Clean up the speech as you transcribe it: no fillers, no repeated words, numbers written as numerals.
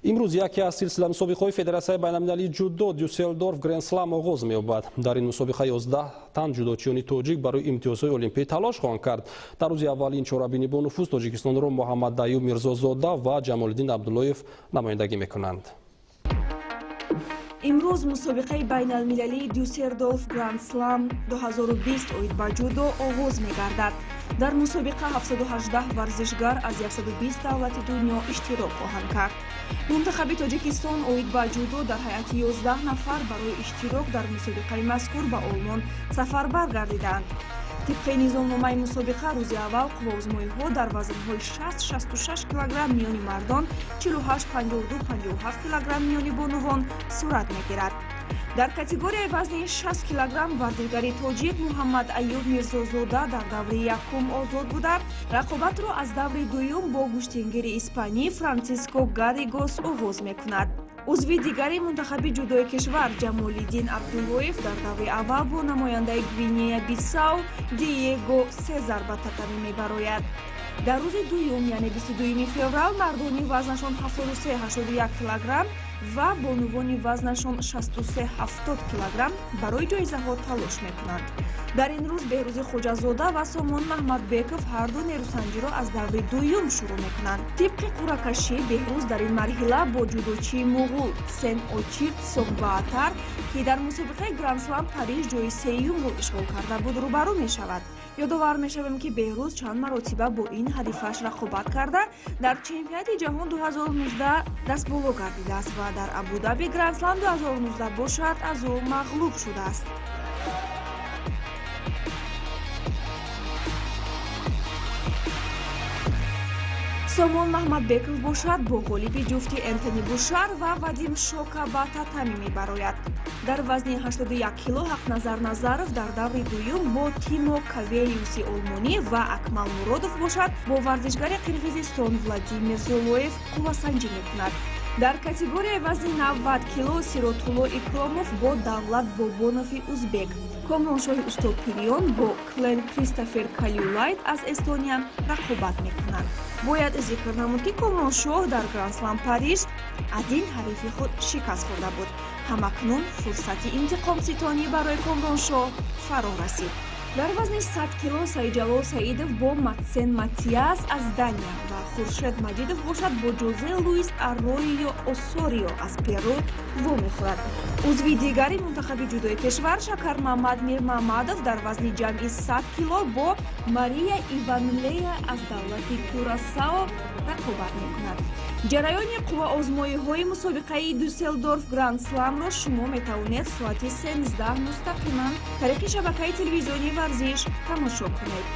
امروز یکی از سلسله مسابقه‌های فدراسیون بین‌المللی جودو دیوسلدورف گرند اسلم آغاز می‌یابد. در این مسابقه 11 تن جودوچیان تاجیک برای امتیازهای المپیک تلاش خواهند کرد. در روز اول این چهاربینی با نفوذ تاجیکستان را محمد ایوب میرزازاده و جمال‌الدین عبداللهیف نمایندگی می‌کنند. امروز مسابقه بین‌المللی دیوسلدورف گرند اسلم 2020 اوید با جودو آغاز می‌گردد. در مسابقه 718 ورزشگر از 120 دولت دنیا اشتراک خواهند کرد. منتخب تاجیکستان اوید با جودو در هیئت 11 نفر برای اشتراک در مسابقه مذکور به آلمان سفربر گردیدند. طبق نظامنامه مسابقه روز اول قوازمایی‌ها در وزن‌های 60-66 کیلوگرم میان مردان، 48-52-57 کیلوگرم میان بانوان صورت می‌گیرد. در کاتگوری وزن 60 کیلوگرم ورزشگری تاجیک محمد ایوب میرزازاده در دوره یکم آزاد بوده رقابت را از دوره دوم با گشتنگیر اسپانی فرانسیسکو گاریگوس آغاز می‌کند. عضو دیگری منتخب جودوی کشور جمال‌الدین عبداللهیف در دوره اول با نماینده گوینه بیساو دیگو سزار به تتمی می‌براید. در روز دوم یعنی 22 فوریه مردانی وزنشان 73-81 کیلوگرم و بانوانی وزنشان 63-70 کیلوگرم برای جایزه ها تلاش میکنند. در این روز بهروز خوجازاده و سامان محمد بیکوف هر دو نیروسنجی را از دوره دوم شروع میکنند. طبق قرعه‌کشی بهروز در این مرحله با جودوچی مغول سن اوچیت سوغباتر که در مسابقه گرند اسلم پاریژ جای سوم را اشغال کرده بود روبرو میشود. یادآور میشویم که بهروز چند مرتبه با این حریفش رقابت کرده در چمپیونات جهان 2019 دست بالا گردیده است و در ابودابی گرند اسلم 2019 باشد از او مغلوب شده است. سامان محمد بیکوف باشد با غالبی جفتی انتونی بوشار و وادیم شوکا با تتمی می‌براید. در وزن 81 کیلو حق نظر نظرов در دوره دوم با تیمو کاویلیوسی آلمانی و اکمل مرودов باشد با ورزشگر قرقیزستان ولادیمیر زولویف قواسنجی می‌کند. در کاتگوری وزن 90 کیلو سیروتولو اکراموف با давлат бобонови узбек، комроншоҳи устопириён бо клен кристофер калюлайт аз эстония рақобат мекунанд. бояд зикр намуд ки комроншоҳ дар гранд слам париж аз ин ҳарифи худ шикаст хӯрда буд. ҳамакнун фурсати интиқомситонӣ барои комроншоҳ фаро расид. در وزن 100 کیلو سعیدجلال سعیدов با ماتسن ماتیاس از دانیا و خورشید مجیدов باشد با جوزه لوئیس آرویو اوسوریو از پرو و میخورد. عضو دیگری منتخب جودوی کشور شکر محمد میر محمدov در وزن جمعی 100 کیلو با ماریا ایوانلیا از دولت کوراساو رقابت میکند. جریان قوا آزمایی‌های مسابقه دیوسلدورف گرند اسلم را شما میتوانید ساعت 13 مستقیما طریق شبکه تلویزیونی ورزش تماشا کنید.